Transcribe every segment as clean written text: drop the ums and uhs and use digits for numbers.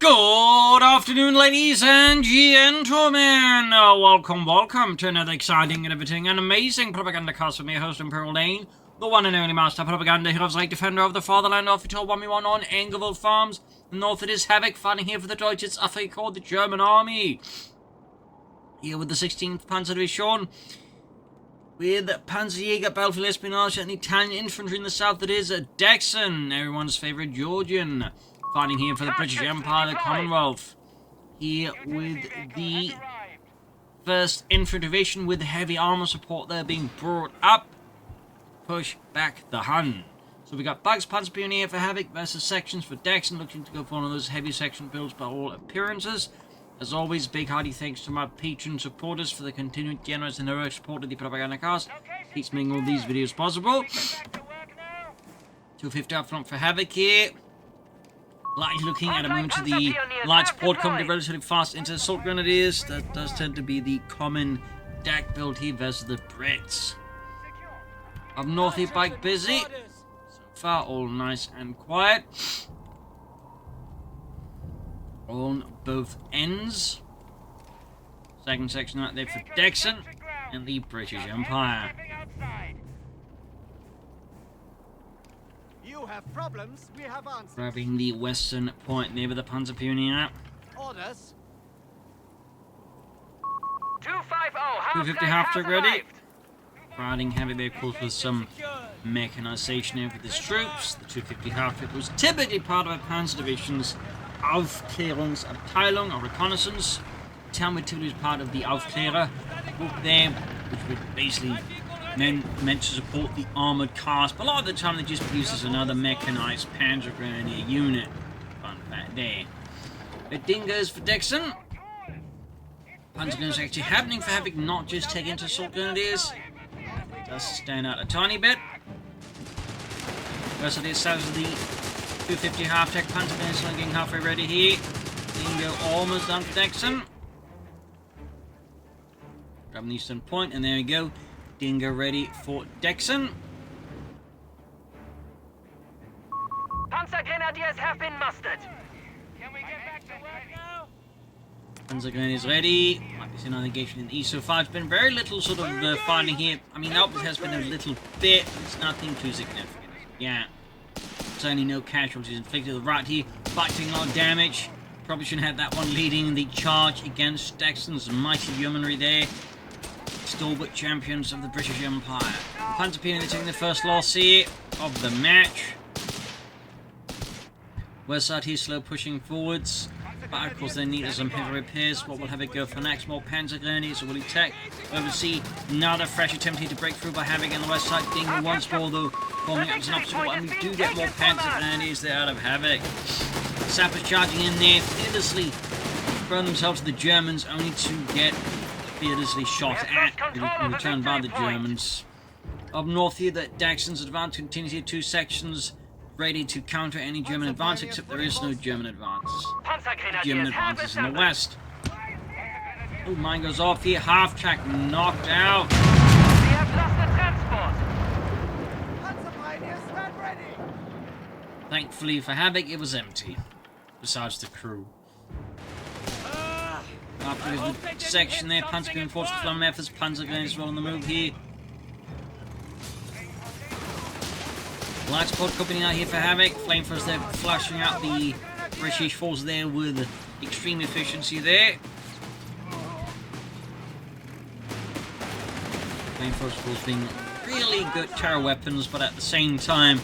Good afternoon, ladies and gentlemen. Welcome to another exciting and everything and amazing Propagandacast with me, host Imperial Lane, the one and only master propaganda heroes like defender of the fatherland, officer 1v1 on Angoville farms. North it is Havoc, fighting here for the Deutsches Affe called the German army. Here with the 16th Panzer Division, with Panzerjaeger, battlefield espionage, and Italian infantry in the south. It is Daxon, everyone's favourite Georgian, fighting here for the British Empire, the Commonwealth. Here with the 1st Infantry Division with heavy armour support there being brought up. Push back the Hun. So we got Bugs Panzer Pioneer for Havoc versus sections for Daxon, looking to go for one of those heavy section builds by all appearances. As always, big hearty thanks to my patron supporters for the continued generous and heroic support of the Propagandacast. Keeps making all these videos possible. 250 up front for Havoc here. Light looking at a moment to the light support coming relatively fast into Assault Grenadiers. That does tend to be the common DAK build here versus the Brits. Up north here, bike busy. So far, all nice and quiet. On both ends. Second section out there for Daxon and the British Empire. You have problems, we have answers. Grabbing the western point near the Panzer Pioneer. Orders. 250 half-track ready. Riding heavy vehicles with some mechanization over these troops. The 250 half-track was typically part of a Panzer Division's Aufklärungsabteilung or reconnaissance. Town typically was part of the Aufklärer group there, which would basically meant to support the armoured cars, but a lot of the time they just used as another mechanized Panzer Grenadier unit. Fun fact there. The Dingoes for Daxon. Panzer Grenadiers actually happening for Havoc, not just taking to Assault Grenadiers. It does stand out a tiny bit. Rest of the south of the 250 half-tech Panzer Grenadiers getting halfway ready here. Dingo almost done for Daxon. Grabbing the eastern point, and there we go. Dingo ready for Daxon. Panzer Grenadiers have been mustered. Can we get back to work now? Panzer Grenadiers ready. Might be seeing another engagement in the east so far. It's been very little sort of fighting here. I mean, output has been a little bit. It's nothing too significant. Yeah. Certainly no casualties inflicted. The right here fighting a lot of damage. Probably shouldn't have that one leading the charge against Daxon's mighty yeomanry there. Stalwart champions of the British Empire. Panzer Pioneer taking the first loss here of the match. West side here slow pushing forwards. But of course they need some heavy repairs. What will Havoc go for next? More Panzer Grenadiers, or will he tech? Oversee another fresh attempt here to break through by Havoc on the west side. Dingo once more though, forming up as an obstacle, and we do get more Panzer Grenadiers there out of Havoc. Sappers charging in there, fearlessly thrown themselves to the Germans, only to get fearlessly shot at in return by the Germans. Up north here, the Daxon's advance continues here, 2 sections ready to counter any German advance, except there is no German advance. German advances in the west. Oh, mine goes off here, half-track knocked out. We have lost the transport. Panzer Pioneers, stand ready. Thankfully for Havoc, it was empty, besides the crew. After the section there, Panzer being forced to flank efforts, Panzer Grenadiers well on the move here. Light support company out here for Havoc. Flamethrowers there flashing out the British force there with extreme efficiency there. Flamethrowers of course being really good terror weapons, but at the same time,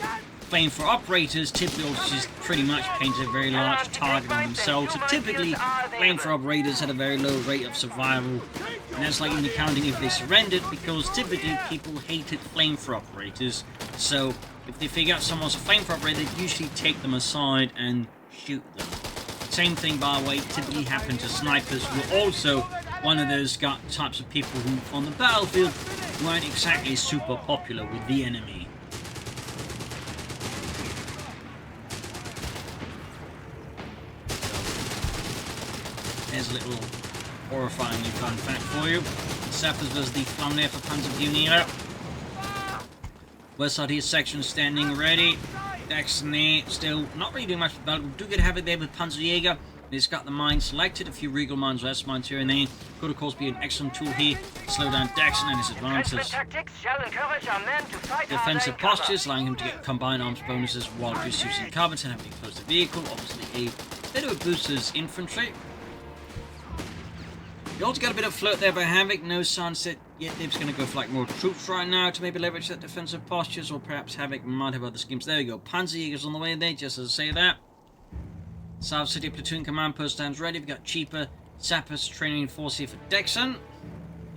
flamethrower operators typically also just pretty much paint a very large target on themselves. So typically, flamethrower operators had a very low rate of survival, and that's like in the counting if they surrendered, because typically people hated flamethrower operators. So if they figure out someone's a flamethrower operator, they usually take them aside and shoot them. Same thing, by the way, typically happened to snipers, who are also one of those types of people who, on the battlefield, weren't exactly super popular with the enemy. There's a little horrifyingly fun fact for you. Sappers was the flank for Panzer Pioneer. West side here section standing ready. DexN still not really doing much for battle. We do get Havoc there with Panzerjaeger. It's got the mine selected, a few regal mines, less mines here and there. Could of course be an excellent tool here to slow down Daxon and his advances. Tactics shall encourage our men to fight Defensive harder in postures, allowing him to get combined arms bonuses while just using cover to have an close the vehicle. Obviously a bit of a boost to his infantry. You also got a bit of flirt there by Havoc. No sunset yet. They're going to go for like more troops right now to maybe leverage that defensive postures, or perhaps Havoc might have other schemes. There we go. Panzerjaeger's on the way there, just as I say that. South City Platoon Command Post stands ready. We've got cheaper sappers training force here for Daxon.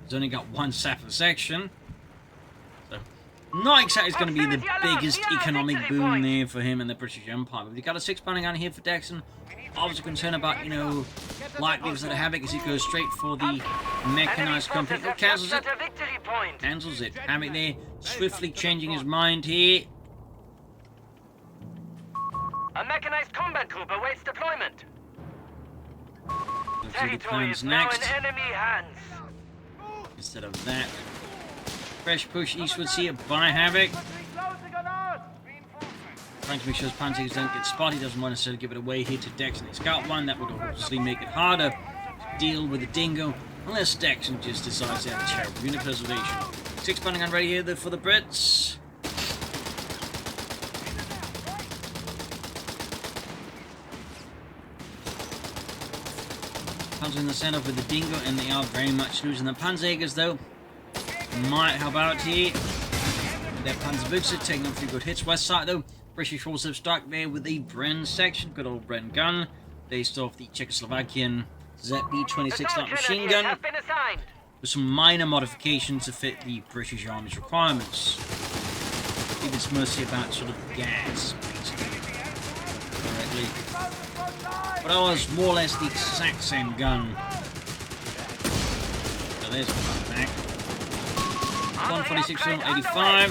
He's only got one sapper section. So, not exactly going to be the biggest economic boom there for him and the British Empire. But we've got a 6-pounder gun here for Daxon. Obviously concerned about, you know, likelihoods that Havoc as he goes straight for the mechanized company. Oh, cancels it. Cancels it. Havoc there, swiftly changing his mind here. A mechanized combat group awaits deployment. Let's see the Territory plans is now next. in enemy hands. Instead of that, fresh push eastwards here by Havoc. Trying to make sure his Panzers don't get spotted. He doesn't want to necessarily give it away here to Daxon. He's got one that would obviously make it harder to deal with the Dingo, unless Daxon just decides to have a terrible unit preservation. 6-pounder gun ready here for the Brits. Panzer in the center with the Dingo, and they are very much losing. The Panzerjaegers, though, might help out here. Their Panzerbüchse taking a few good hits. West side, though, British forces have stuck there with the Bren section. Good old Bren gun. Based off the Czechoslovakian ZB-26 light machine gun. With some minor modifications to fit the British Army's requirements. I think it's mostly about sort of gas, basically. Correctly. But I was more or less the exact same gun. So there's one back. 146 film 85.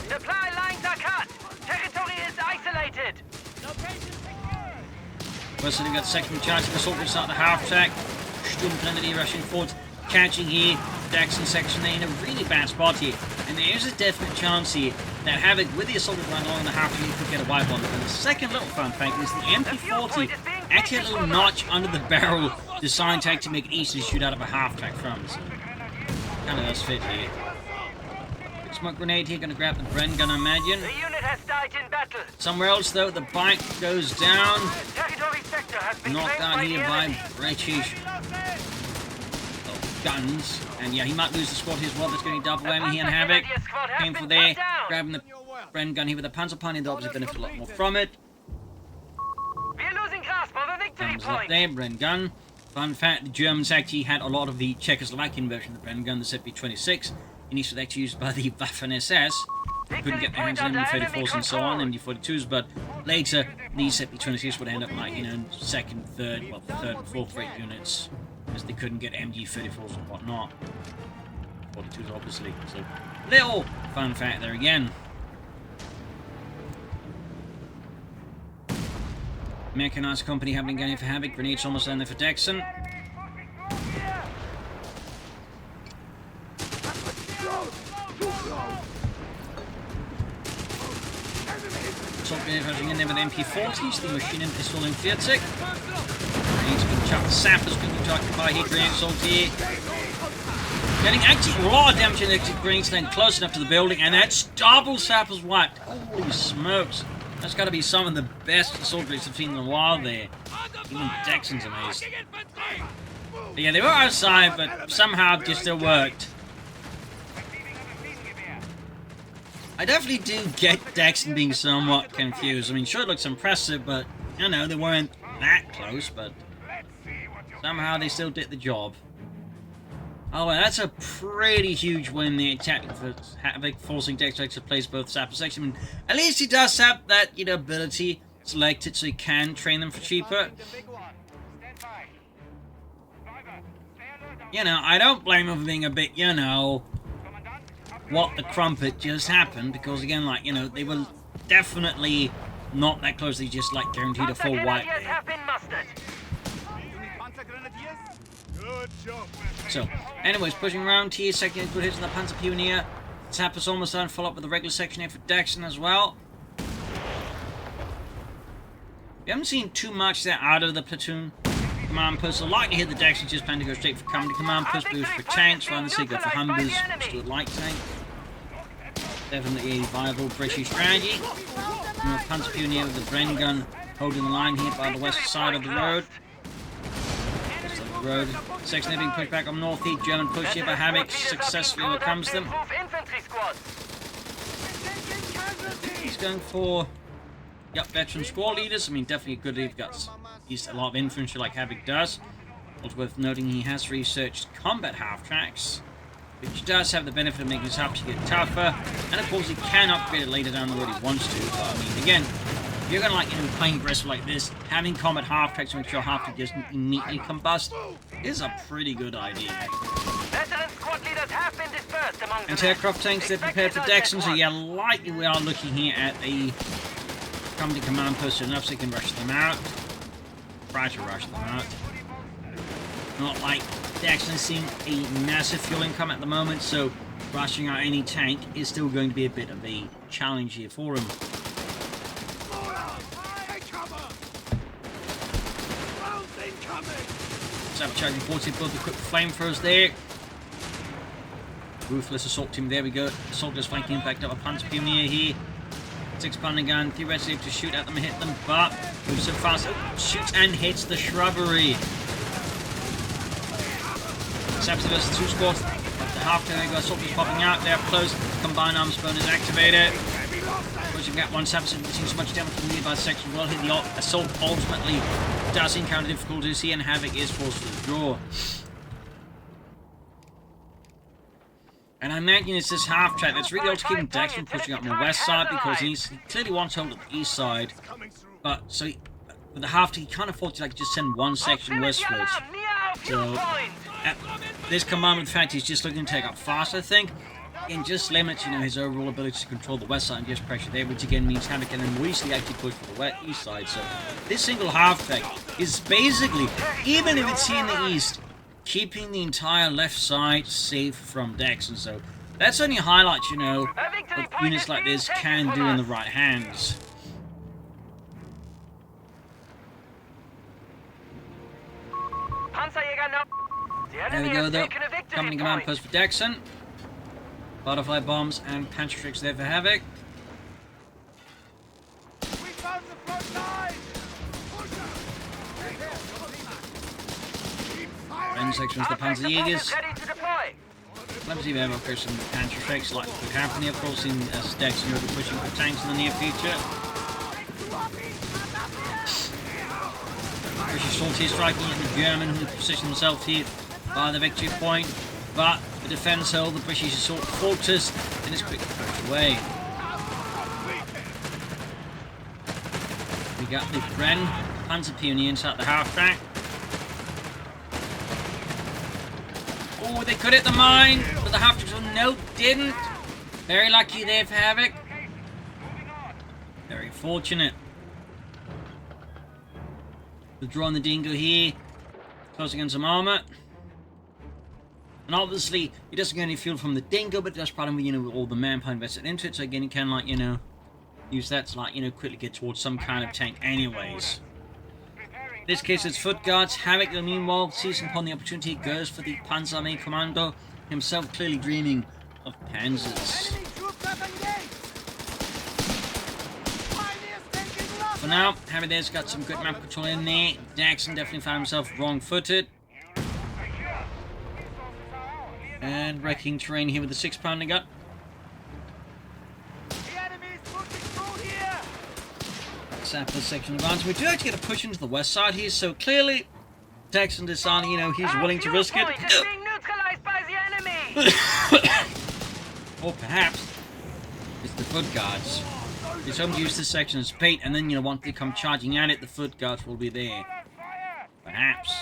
Supply lines are cut. Territory is isolated. First, they've got second charge of assault groups at the half track. Sturmgrenadier rushing forward, catching here. Daxon section there in a really bad spot here. And there is a definite chance here that Havoc with the assault group along the half track could get a wipe on them. And the second little fun fact is the MP40 actually had a little notch under the barrel designed to actually make it easy to shoot out of a half track from. So, kind of does fit here. Smoke grenade here, gonna grab the Bren gun, I imagine. The unit has died in battle. Somewhere else, though, the bike goes down. Territory sector has been Knocked claimed down by here the by enemy. British guns. And yeah, he might lose the squad here as well. There's going to be double whammy here, and Havoc came for there, grabbing the Bren gun here with the Panzer Pioneer. They'll obviously benefit a lot more from it. We're losing grasp of a victory Comes up point. there, Bren gun. Fun fact, the Germans actually had a lot of the Czechoslovakian version of the Bren gun, the ZB-26. Initially actually used by the Waffen-SS. They couldn't get their hands on MD-34s and so on, MD-42s, but later these ZB-26 would end up like, you know, second, third and fourth rate units, as they couldn't get MD-34s and whatnot. 42s obviously, so little fun fact there again. Mechanized company happening again for Havoc, grenades almost down there for Daxon. Assault grenade rushing in there with MP40s, the machine and pistol in 40. Grenades being chucked, the sappers being chucked by here, grenade assault here. Getting actually a lot of damage in the grenades, staying close enough to the building, and that's double sappers wiped. Holy smokes. That's got to be some of the best assault grenades I've seen in a while there. Even Daxon's amazed. But yeah, they were outside, but somehow it just still worked. I definitely do get Daxon being somewhat confused. I mean, sure, it looks impressive, but, you know, they weren't that close, but somehow they still did the job. Oh, well, that's a pretty huge win there, tactic for Havoc, forcing Daxon to place both sapper sections. I mean, at least he does have that, you know, ability selected so he can train them for cheaper. You know, I don't blame him for being a bit, you know, what the crumpet just happened, because again, like, you know, they were definitely not that close. They just, like, guaranteed a full wipe there. So, anyways, pushing around here, second good hits on the Panzer Pioneer. Tapper's almost done, follow up with the regular section here for Daxon as well. We haven't seen too much there out of the platoon. command posts. So likely here the Daxon just plan to go straight for company command post boost for tanks, rather than say go for Humbers, just do a light tank. Definitely a viable British strategy. Panzer Pioneer with the Bren gun holding the line here by the west side of the road. Section being pushed back on northeast. German push here by Havoc successfully overcomes them. He's going for veteran squad leaders. I mean, definitely good if he's a lot of infantry like Havoc does. Also worth noting he has researched combat half-tracks, which does have the benefit of making his half to get tougher, and of course he can upgrade it later down the road if he wants to. But I mean, again, if you're gonna playing aggressive like this, having combat half-tracks to make sure half-track doesn't immediately combust is a pretty good idea. Anti-aircraft tanks, they're prepared for Daxon, so yeah, likely we are looking here at a company command post enough so they can rush them out. Try to rush them out. Not like Daxon seeing a massive fuel income at the moment, so rushing out any tank is still going to be a bit of a challenge here for him. Sabotaging forces, both equipped flamethrowers there. Ruthless assault team, there we go. Assault is flanking, backed up a Panzer Pioneer here. 6-pounder gun, theoretically able to shoot at them and hit them, but moves so fast, shoots and hits the shrubbery. Sabs versus 2 squads. The half-turn assault is popping out, they're up close. Combined arms burn is activated. Pushing back one Sabs and getting so much damage from the nearby section. Well, the assault ultimately does encounter difficulties here, and Havoc is forced to withdraw. And I imagine it's this half-track that's really also keeping Dex from pushing up on the west side, because he clearly wants to hold at the east side. But, so, with the half-track, he can't afford to just send one section westwards. So, at this command, in fact, he's just looking to take up fast, I think. And just limits, his overall ability to control the west side and just pressure there, which again means Havoc can then more easily actually push for the east side. So, this single half-track is basically, even if it's here in the east, keeping the entire left side safe from Daxon. So that's only a highlight, what units like this can do in the right hands. There we go, though. Company command post for Daxon. Butterfly bombs and Panzerjaeger there for Havoc. End sections the Panzerjaegers. Plenty of ammo for some Panzerjägers like could happen here, of course, as Daxon will be pushing for tanks in the near future. British assault here striking at the German, who positioned himself here by the victory point, but the defence held the British assault fortress and is quickly pushed away. We got the Bren Panzer Pioneer inside the half-track. Oh, they could hit the mine, but the half-track, no, didn't. Very lucky there for Havoc. Very fortunate. Withdrawing the Dingo here, closing in some armour. And obviously, he doesn't get any fuel from the Dingo, but that's probably, with all the manpower invested into it, so again, he can, use that to, quickly get towards some kind of tank anyways. In this case, it's foot guards. Havoc, meanwhile, seizing upon the opportunity, goes for the Panzerarmee Commando, himself clearly dreaming of Panzers. For now, Havoc there's got some good map control in there. Daxon definitely found himself wrong-footed. And wrecking terrain here with the 6-pounder gun. Sapper section advance. We do actually get a push into the west side here, so clearly Daxon deciding, he's willing to risk it. Or perhaps it's the foot guards. He's hoping to use this section as bait, and then, once they come charging at it, the foot guards will be there. Perhaps.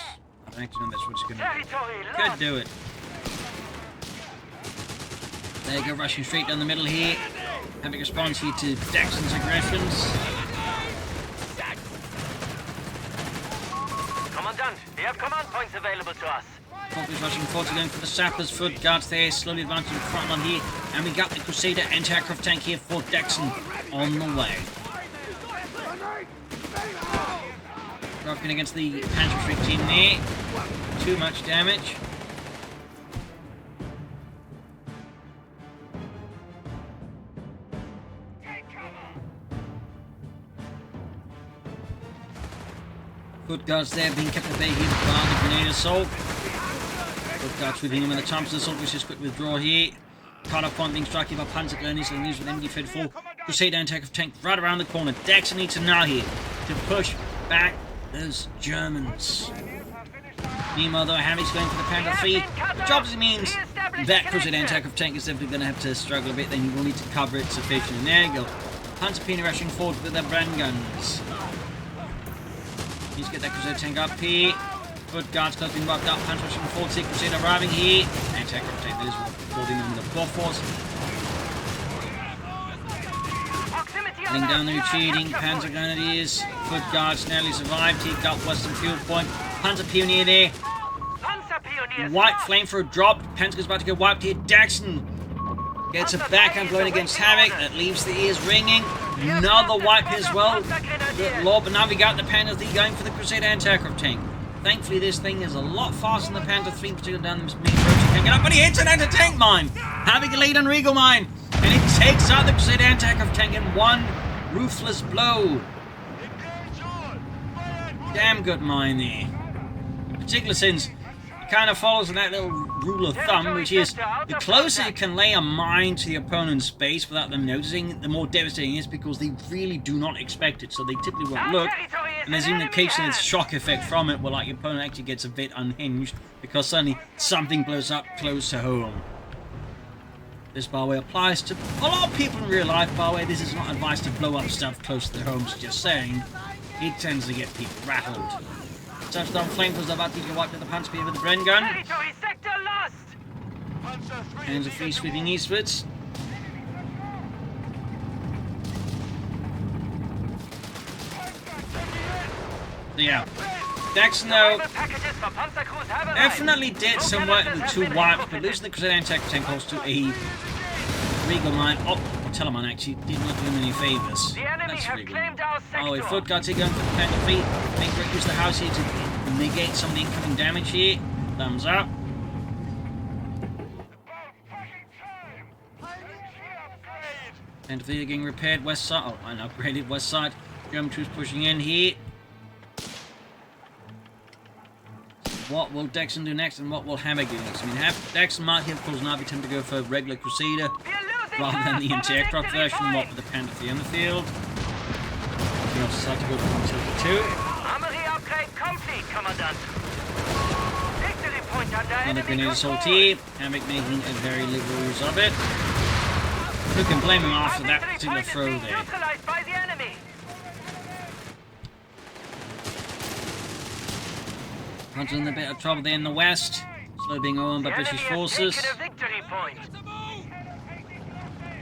I don't actually know that's what's going to do. Could do it. There you go, rushing straight down the middle here. Having a response here to Daxon's aggressions. Commandant, we have command points available to us. Focus rushing forward, going for the sappers, foot guards there, slowly advancing the front line here. And we got the Crusader anti-aircraft tank here for Daxon on the way. Dropping against the Panzer team there. Too much damage. Good guards there being kept at bay here by the grenade assault. Good guards sweeping him in the Thompson assault, which is quick withdraw here. Counter point being struck here by Panzerjaeger and news with MD-34. Crusader and attack tank right around the corner. Daxon needs to now here to push back those Germans. Meanwhile, though, Havoc's going for the Panther 3, which obviously means that Crusader and attack tank is definitely going to have to struggle a bit. Then you will need to cover it sufficiently. And there you go. Panzer Pini rushing forward with their brand guns. Needs to get that Crusader tank up here. Good guards close being wiped out. Panzer rushing forward. See Crusader arriving here. Anti-aircraft tank that is holding them in the core force. Heading down the retreating Panzer Grenadiers. Good guards nearly survived. He got Western Field Point. Panzer Pioneer there. White flamethrower dropped. Panzer's about to get wiped here. Daxon gets a backhand blowing against Havoc. That leaves the ears ringing. Another wipe as well. Good lord, but now we got the Panther 3 going for the Crusader anti-aircraft tank. Thankfully, this thing is a lot faster than the Panther 3, particularly down this main approach. Can't get up, but he hits an anti-tank mine. Having a lead on Regal mine. And it takes out the Crusader anti-aircraft tank in one ruthless blow. Damn good mine there. In particular, since it kind of follows that little rule of thumb, which is the closer you can lay a mine to the opponent's base without them noticing, the more devastating it is, because they really do not expect it, so they typically won't look. And there's even occasionally this shock effect from it, where like your opponent actually gets a bit unhinged because suddenly something blows up close to home. This, by the way, applies to a lot of people in real life. By the way, this is not advice to blow up stuff close to their homes, just saying. It tends to get people rattled. Touchdown flames about to get wiped at the Panzer with the Bren gun. Panzer 3 sweeping eastwards. So yeah, Daxon though definitely did some work in the 2 wipes, but losing the Crusader anti-aircraft tank holds to a Regal mine. Oh, Telemine actually did not do him any favours. That's Regal. Oh, a foot guards here going for the Panther 3. Make sure use the house here to negate some of the incoming damage here. Thumbs up. Panther 3 getting repaired west side. Oh, and upgraded west side. German troops pushing in here. What will Daxon do next, and what will Havoc do next? I mean, Daxon might here, of course, now be tempted to go for a regular Crusader rather than the anti-aircraft version. What with the Panther 3 on the field? You can also decide to go for Panzer 2. Another grenade assault here. Havoc making a very liberal use of it. Who can blame him after that particular throw there? Hunter's in a bit of trouble there in the west. Slow being owned by British forces.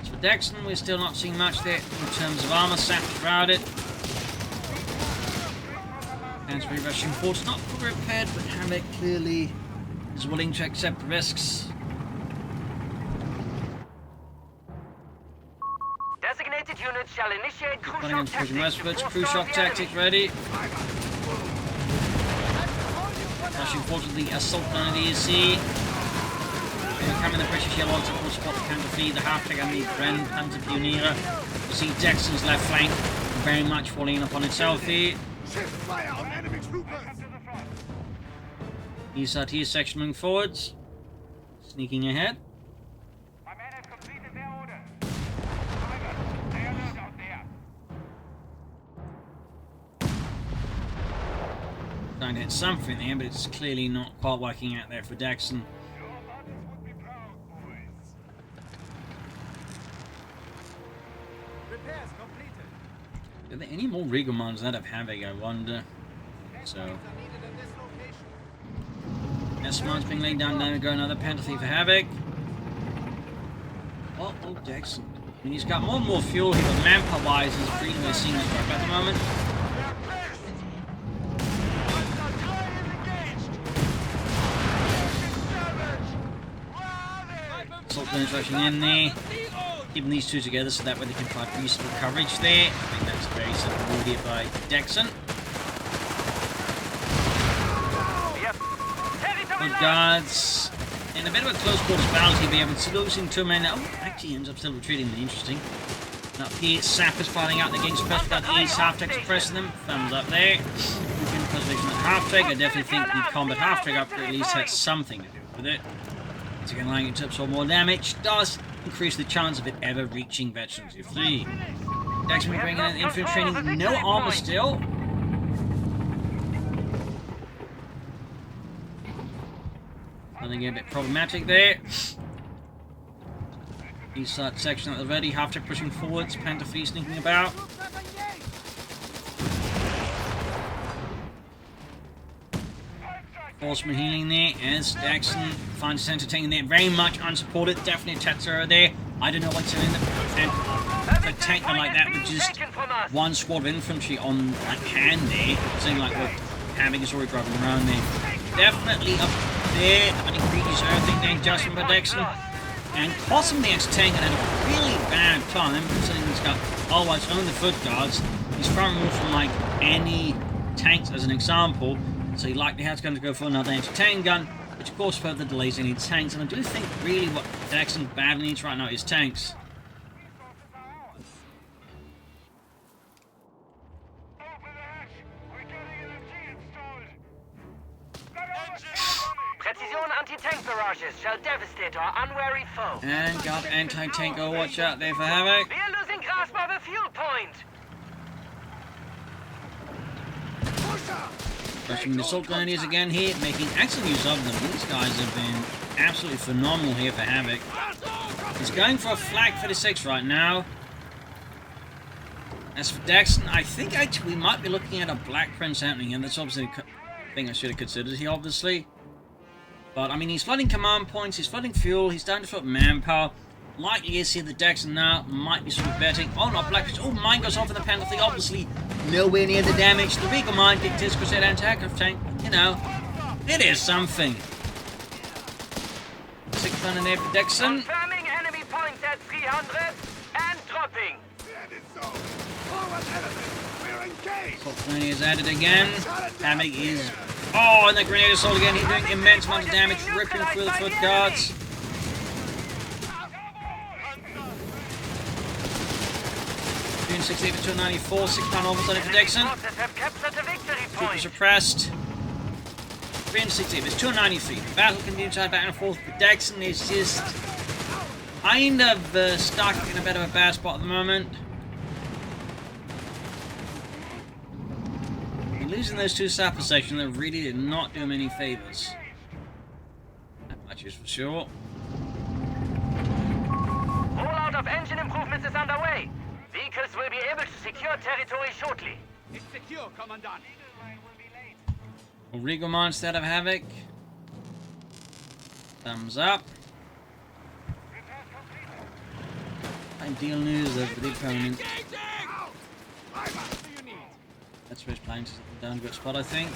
As for Daxon, we're still not seeing much there in terms of armor sapped throughout it. Panzer rushing forward, not fully repaired, but Havoc clearly is willing to accept risks. Designated units shall initiate crew shock pushing westwards, tactics. crew shock tactic ready. Rushing forward to the assault grenadiers here. Coming the British yellow to full spot the Panther 3, the half-tank and the Grand Panzer Pioneer. You see Daxon's left flank very much falling upon itself here. East side here section moving forwards. Sneaking ahead. My men have completed their order. However, they are not out there. Trying to hit something there, but it's clearly not quite working out there for Daxon. Repairs completed. Are there any more Regal mines out of Havoc, I wonder? So, S-mines being laid down, now we go another Panther 3 for Havoc. Oh, Daxon. I mean, he's got more and more fuel here, but manpower-wise, he's pretty much seeing his work at the moment. Assault guns rushing in there. Keeping these two together so that way they can provide reasonable coverage there. I think that's very simple here by Daxon. foot guards. In a bit of a close quarters battle, he'll be able to losing 2 men. Oh, actually ends up still retreating. Interesting. Up here, sappers fighting out against press without the east half-tech suppressing them. Thumbs up there. Moving preservation at half-tech. I definitely think the combat half-tech upgrade at least had something to do with it. It's again allowing it to absorb more damage. Does increase the chance of it ever reaching veterans if 3. Daxon bringing in infantry training. No armor still. Something a bit problematic there. East side section at the ready, half-tech pushing forwards, Panther Fleet sneaking about. Horseman healing there as Daxon finds us entertaining there. Very much unsupported, definitely Tetsuo there. I don't know what's in the tank like that with just one squad of infantry on like hand there. Seeing like what Havoc is already driving around there. Definitely up there. I think Greedy's everything there, adjustment by Daxon. And costing the X-Tank at a really bad time, considering he's got always own the foot guards. He's far more from like any tanks as an example, so he likely has going to go for another anti-tank gun, which of course further delays any tanks. And I do think really what Daxon badly needs right now is tanks. Precision anti-tank barrages shall devastate our unwary foe. And got anti-tank, oh watch out there for Havoc. We're losing grasp of a fuel point. Rushing the assault grenadiers again here, making excellent use of them. These guys have been absolutely phenomenal here for Havoc. He's going for a Flak 36 right now. As for Daxon, I think actually we might be looking at a Black Prince happening, and that's obviously a thing I should have considered here, obviously. But, I mean, he's flooding command points, he's flooding fuel, he's down to flood manpower. Likely is here the Daxon now might be sort of betting. Oh, not Black Prince. Oh, mine goes off in the penalty. Obviously, nowhere near the damage. The Regal Mine dictates Crusade anti-aircraft tank. You know, it is something. 6 gun in there for Daxon. Confirming enemy points at 300 and dropping. Top grenadier is added again. Havoc is... Oh, and the grenadier assault again. He's doing immense amount of damage, ripping through the foot guards. June 68 to 294, 6 pound almost on it for Daxon. Super suppressed. 368, it's 293. The battle continues back and forth, but Daxon is just kind of stuck in a bit of a bad spot at the moment. Losing those 2 sapper sections that really did not do him any favours. That much is for sure. Rollout of engine improvements is underway. Vehicles will be able to secure territory shortly. It's secure, Commandant. Regal Mine instead of Havoc. Thumbs up. Ideal news of the opponent. That's where his planes down a good spot, I think.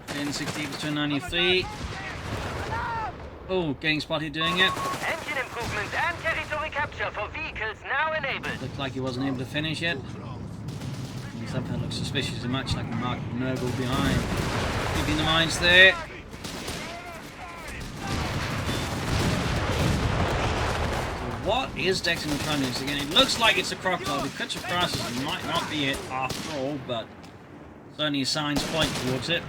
1060 to 293. Oh, getting spotted doing it. Engine improvements and territory capture for vehicles now enabled. Looked like he wasn't able to finish it. Something looks suspiciously much like Mark Nurgle behind. Keeping the mines there. What is Daxon trying to do again? It looks like it's a crocodile. It could surprise us. It might not be it after all, but certainly signs point towards it.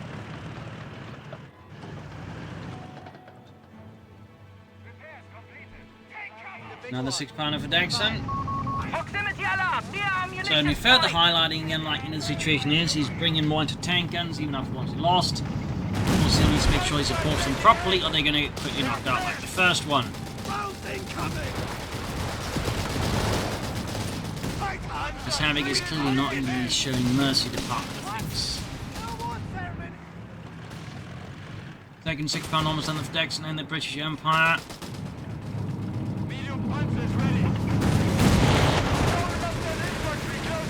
Another 6 pounder for Daxon. Proximity alarm, near ammunition. Certainly further highlighting again, like in the situation is, he's bringing more into tank guns, even after one's lost. Of course, he needs to make sure he supports them properly, or they're going to get quickly knocked out like the first one. As Havoc is clearly not even showing mercy to part of the things. Taking 6 pound almost on the Daxon and the British Empire.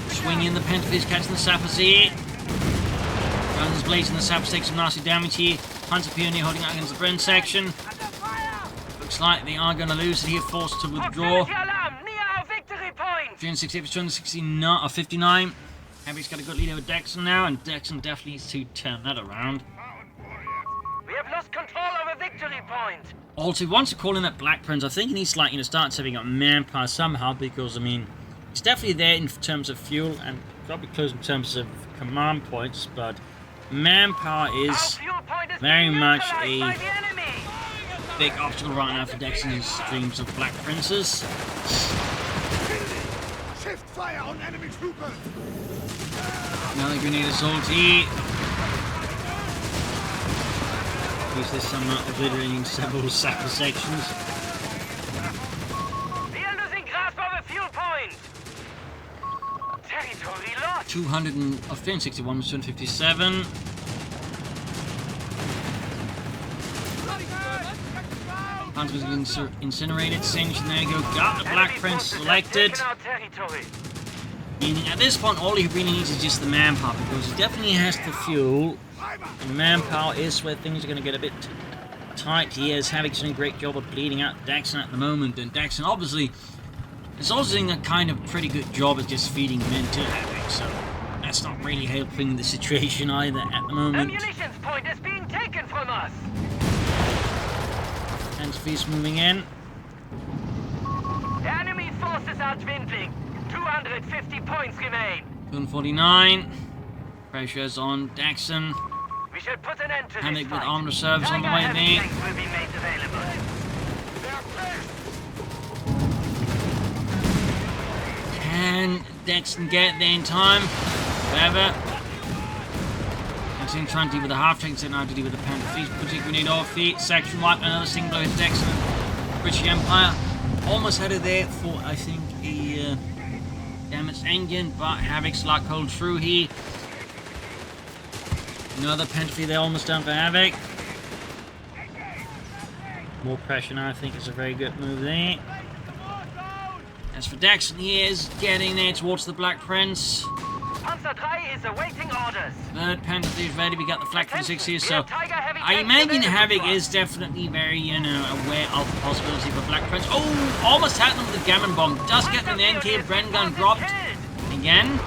Swinging the Pentafleets, catching the sappers here. Guns blazing the sappers, take some nasty damage here. Panzer Pioneer holding out against the Bren section. Looks like they are going to lose it here, forced to withdraw. June 68 for 269 or 59. Havoc's got a good lead over Daxon now, and Daxon definitely needs to turn that around. lost control of a victory point. Also, once you call in that Black Prince, I think he needs to, like, start saving up manpower somehow, because, I mean, he's definitely there in terms of fuel, and probably close in terms of command points, but manpower is very much a big obstacle right now for Dex's streams of Black Princes. Shift fire on enemy troopers. Another grenade assault here. Use this somewhat obliterating several sapper sections. We are losing grasp of a fuel point. Territory lost. 361 was 257. Hunters incinerated, singed, and there you go. Got the Black Prince selected. Meaning at this point, all he really needs is just the manpower, because he definitely has the fuel. And manpower is where things are going to get a bit tight. He is having a great job of bleeding out Daxon at the moment, and Daxon obviously is also doing a kind of pretty good job at just feeding men to Havoc, so that's not really helping the situation either at the moment. The munitions point is being taken from us. Hands feast moving in. The enemy forces are dwindling. 250 points remain. 249. Pressure's on Daxon. We should put an end to Havoc this with fight. armed reserves on the way Heavy there. tanks will be made available. Can Daxon get there in time? Whatever. Daxon trying to deal with the half tanks, then now to deal with the Panther Feast. Put a grenade off the section wipe, another single blow hits Daxon. British Empire almost had it there for, I think, a damaged engine, but Havoc's luck holds through here. Another Panther there, almost done for Havoc. More pressure now, I think is a very good move there. As for Daxon, he is getting there towards the Black Prince. Panzerjaeger is awaiting orders. Third Panther is ready, we got the Flak 46 here, so I imagine Havoc is definitely very, aware of the possibility of a Black Prince. Oh, almost had them with the Gammon Bomb. Does get them in here, Bren gun dropped again.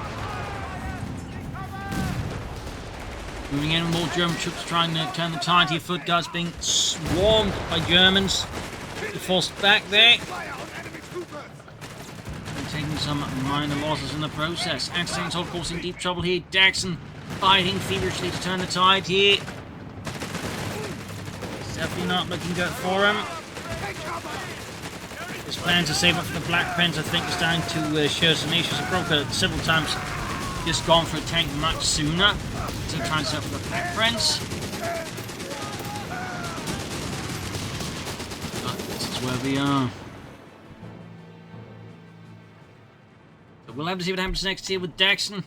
Moving in with more German troops trying to turn the tide here. Foot guards being swarmed by Germans. Forced back there. And taking some minor losses in the process. Anti-tanks of course in deep trouble here. Daxon fighting feverishly to turn the tide here. It's definitely not looking good for him. His plan to save up for the Black Prince, I think, is starting to show some issues. Broker several times just gone for a tank much sooner. So trying to set up for the Black Prince. But this is where we are. So we'll have to see what happens next here with Daxon.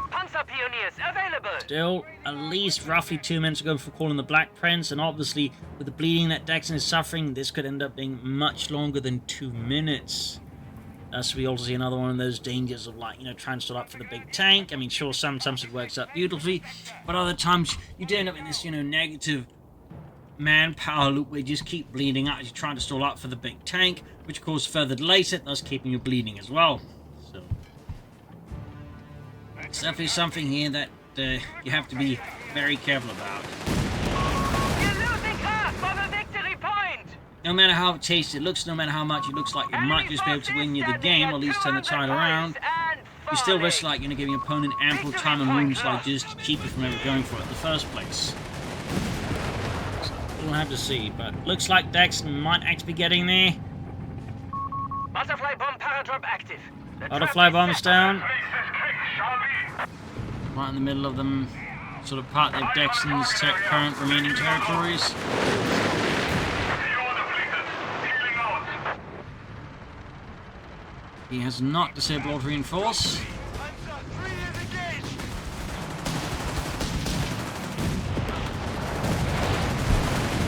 Panzer Pioneers available. Still at least roughly 2 minutes ago before calling the Black Prince, and obviously with the bleeding that Daxon is suffering, this could end up being much longer than 2 minutes. Thus we also see another one of those dangers of, like, trying to start up for the big tank. I mean, sure, sometimes it works out beautifully, but other times you do end up in this, negative manpower loop where you just keep bleeding out as you're trying to stall up for the big tank, which of course further delays it, thus keeping you bleeding as well. So it's definitely something here that you have to be very careful about. You're losing grasp of a victory point. No matter how tasty it looks, no matter how much it looks like you might just be able to win you the game, or at least turn the tide around, you still risk, giving your opponent ample time and room to just keep you from ever going for it in the first place. So we'll have to see, but looks like Daxon might actually be getting there. Butterfly bomb paradrop active. Butterfly bomb's down. Right in the middle of them, sort of part of Daxon's current remaining territories. He has not disabled auto reinforce.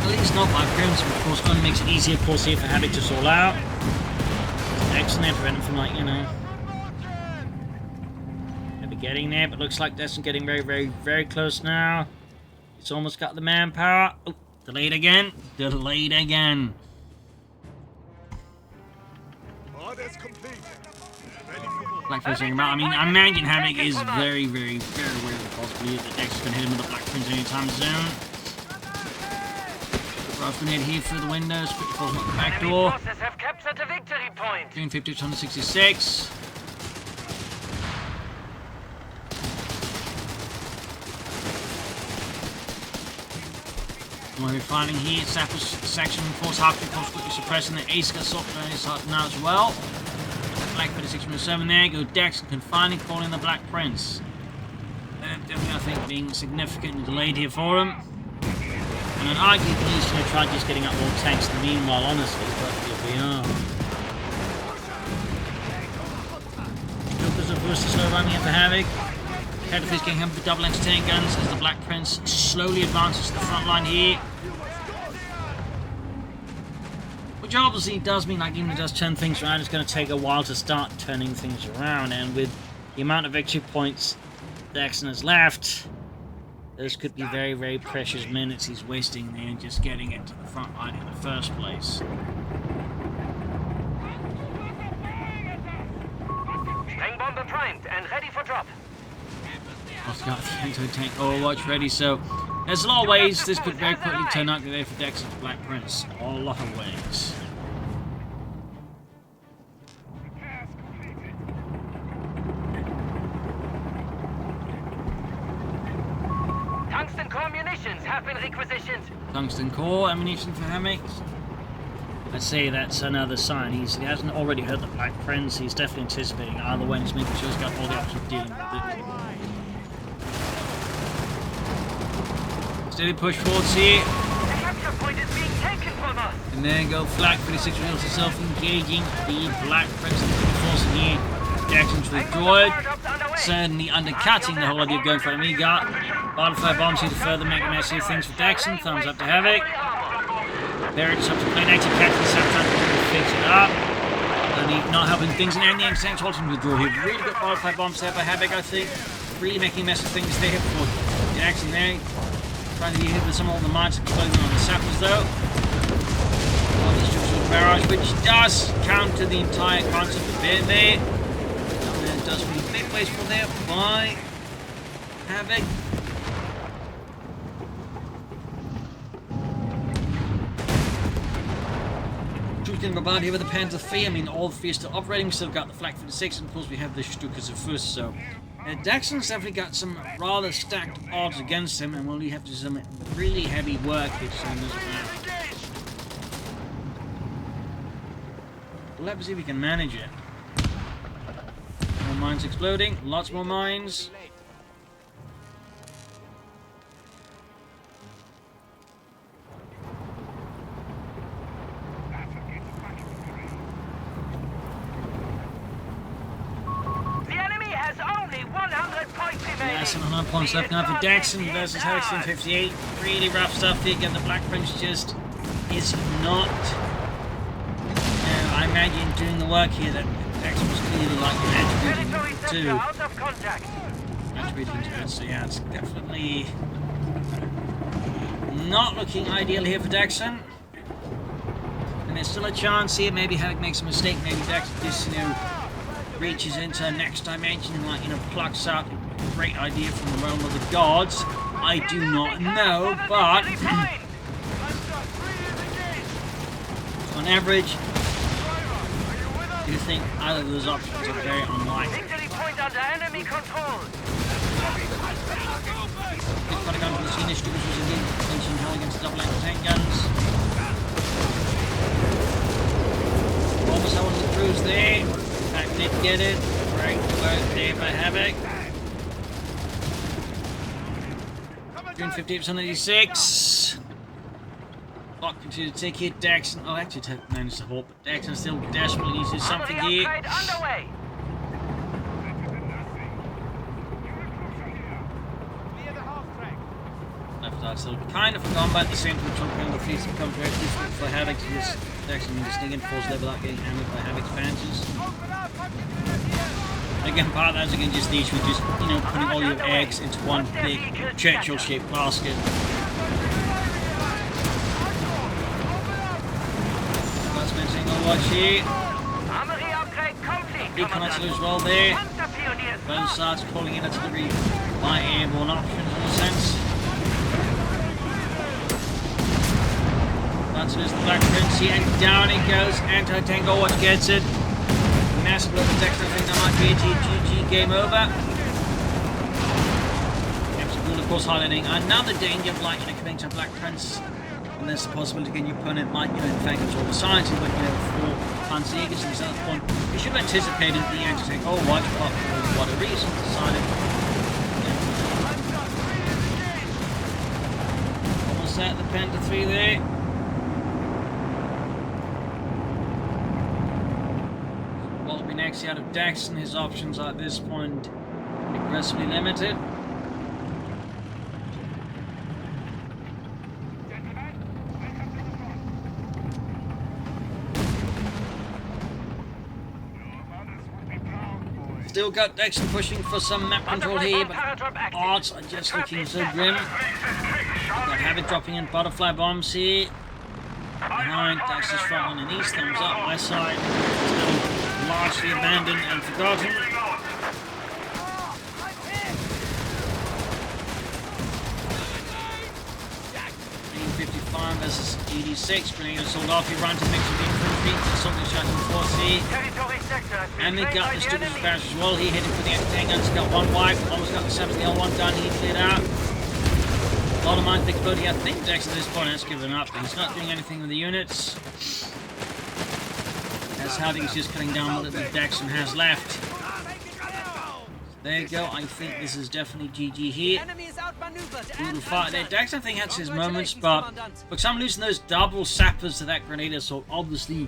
At least not by appearance, of course, going to make it easier, of course, here for Havoc to stall out. Excellent, prevent him from, never getting there, but looks like Daxon getting very, very, very close now. It's almost got the manpower. Oh, delayed again. Delayed again. Orders complete. Black Prince I mean, I imagine Havoc is very, very, very aware of the possibility that Daxon's going to hit him with the Black Prince anytime soon. Draft grenade here through the windows, quickly falls out the back Enemy door. forces have captured a victory point. Doing 50 to 166. We're finding here, Sapper's section force half quickly suppressing the Aska assault now as well. Black 36.7 there, go Daxon can finally call in the Black Prince. Definitely, I think, being significantly delayed here for him. And then arguably he's going to try just getting up more tanks in the meanwhile, honestly, but here we are. Jokers are forced to slow running for Havoc. Catapult's getting him with double anti-tank guns as the Black Prince slowly advances to the front line here. Which obviously does mean, like, even if it does turn things around, it's going to take a while to start turning things around. And with the amount of victory points Daxon has left, those could be very, very precious minutes he's wasting there just getting it to the front line in the first place. Tank bomber primed and ready for drop. I've got the anti-tank Overwatch ready, so there's a lot of ways this could very quickly turn out there for Daxon's Black Prince. A lot of ways. Tungsten core munitions have been requisitioned. Tungsten core ammunition for Havoc. I'd say that's another sign. He hasn't already heard the Black Prince. He's definitely anticipating either way. He's making sure he's got all the options of dealing with it. Steady push forwards here. The capture point is being taken from us. And there go Flak 36 reveals himself engaging the Black Prince and forcing here. Daxon's withdrawed. Certainly undercutting the whole idea of going for an Amiga. Butterfly bombs here to further make messy things for Daxon. Thumbs up to Havoc. Very disruptive plane active captain sometimes to fix it up. Only not helping things in any extent. Halting withdraw here. Really good butterfly bombs there by Havoc, I think. Really making a mess of things there for Daxon there. Trying to be hit with some of the mines exploding on the sappers though. Well, this structural barrage, which does counter the entire concept a bit there. And it does be a bit wasteful there by Havoc. Getting bombarded here with the Panzerjaeger. I mean, all three are still operating. We still got the Flak 56, and of course we have the Stukas at first. So, Daxon's definitely got some rather stacked odds against him, and we'll have to do some really heavy work here to send this around. We'll have to see if we can manage it. More mines exploding, lots more mines. Less than 100 points left now for Daxon versus Havoc 58. Really rough stuff here. Again, the Black Prince just is not, I imagine, doing the work here that Daxon was clearly like attributing to it. So yeah, it's definitely not looking ideal here for Daxon. And there's still a chance here. Maybe Havoc makes a mistake. Maybe Daxon just, reaches into the next dimension and, plucks out a great idea from the realm of the gods. I do not know, but on average, I do think either of those options are very unlikely. Victory point under enemy control. Good fighting gun from the scene. Stukas was indeed clinching hell against the double anti-tank guns. Almost had one of the crews there. Back did get it. Great work there by Havoc. 358% 86. Clock continue to take hit. Daxon. Oh, actually managed to hold, but Daxon still desperately needs something here. Left side still kind of forgotten, but at the same time, trying to fleets become very difficult for Havoc to just Daxon needs to sneak in force there without getting hammered by Havoc's Panzers. Again, part of that's again just the issue with just, putting all your eggs into one big Churchill-shaped basket. That's mentioning Overwatch here. Recon as well there. Both sides calling in artillery by airborne option in a sense. So there's the Black Prince here, and down it goes. Anti-tank always gets it. Massive blow protection. I think that might be a GG game over. Episode, of course, highlighting another danger of like coming to a Black Prince. And there's the possibility again your opponent might, in fact, control the society, but for Panzerjaeger since that point, you should have anticipated the anti-tank. Oh, what? For what a reason? Decided. Almost at the Panther 3 there. What will be next out of Daxon? His options are at this point aggressively limited. Still got Daxon pushing for some map control here, but odds are just looking so grim. Got Havoc dropping in butterfly bombs here. Behind Daxon's front line and east, thumbs up, west side. Still largely abandoned and forgotten. 55 versus 86. Grenadier sold off. He runs to mix with the infantry. Something shot in 4C. And they got the stupid Spanish as well. He hit him for the anti-tank guns. Got one wipe. Almost got the 70L1 done. He cleared out. A lot of mine thick booty. I think Dex at this point has given up. He's not doing anything with the units. That's how he's just cutting down what the Daxon has left. There you go. I think this is definitely GG here. Brutal fight there. Daxon, I think, had his moments, but for some losing those double sappers to that Grenadier assault obviously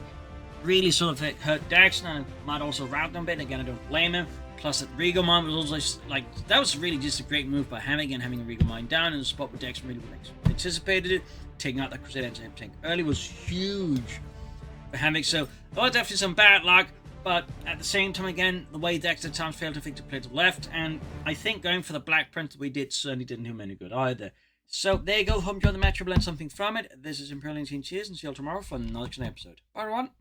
really sort of hurt Daxon and might also rout them a bit. Again, I don't blame him. Plus, that Regal Mine was also like, that was really just a great move by Havoc and having a Regal Mine down in the spot where Daxon really anticipated it. Taking out that Crusader tank early was huge for Havoc. So, there was definitely some bad luck. But at the same time, again, the way Dex at times failed to think to play to the left, and I think going for the Black Prince that we did certainly didn't do him any good either. So there you go. Hope you enjoyed the match. Learned something from it. This is Imperial 19. Cheers, and see you all tomorrow for another episode. Bye, everyone.